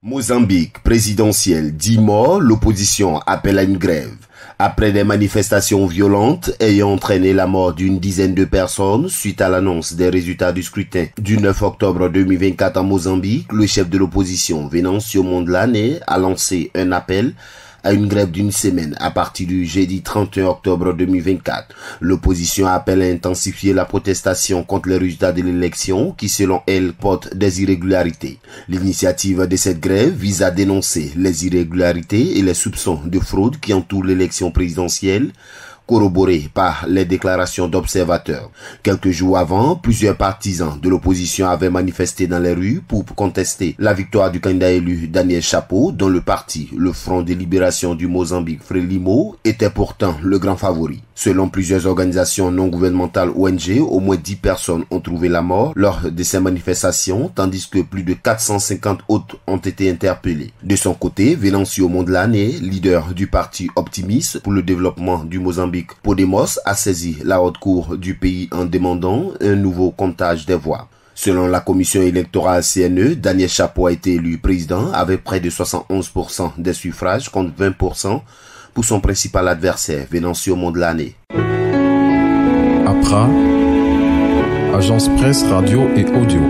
Mozambique, présidentielle, 10 morts, l'opposition appelle à une grève. Après des manifestations violentes ayant entraîné la mort d'une dizaine de personnes suite à l'annonce des résultats du scrutin du 9 octobre 2024 en Mozambique, le chef de l'opposition, Venancio Mondlane, a lancé un appel à une grève d'une semaine à partir du jeudi 31 octobre 2024. L'opposition appelle à intensifier la protestation contre les résultats de l'élection qui, selon elle, portent des irrégularités. L'initiative de cette grève vise à dénoncer les irrégularités et les soupçons de fraude qui entourent l'élection présidentielle, corroboré par les déclarations d'observateurs. Quelques jours avant, plusieurs partisans de l'opposition avaient manifesté dans les rues pour contester la victoire du candidat élu Daniel Chapo, dont le parti, le Front de Libération du Mozambique Frelimo, était pourtant le grand favori. Selon plusieurs organisations non gouvernementales ONG, au moins 10 personnes ont trouvé la mort lors de ces manifestations, tandis que plus de 450 autres ont été interpellés. De son côté, Venancio Mondlane, leader du parti optimiste pour le développement du Mozambique, Podemos, a saisi la haute cour du pays en demandant un nouveau comptage des voix. Selon la commission électorale CNE, Daniel Chapo a été élu président avec près de 71% des suffrages contre 20% pour son principal adversaire, Venancio Mondlane. APRA, Agence Presse, Radio et Audio.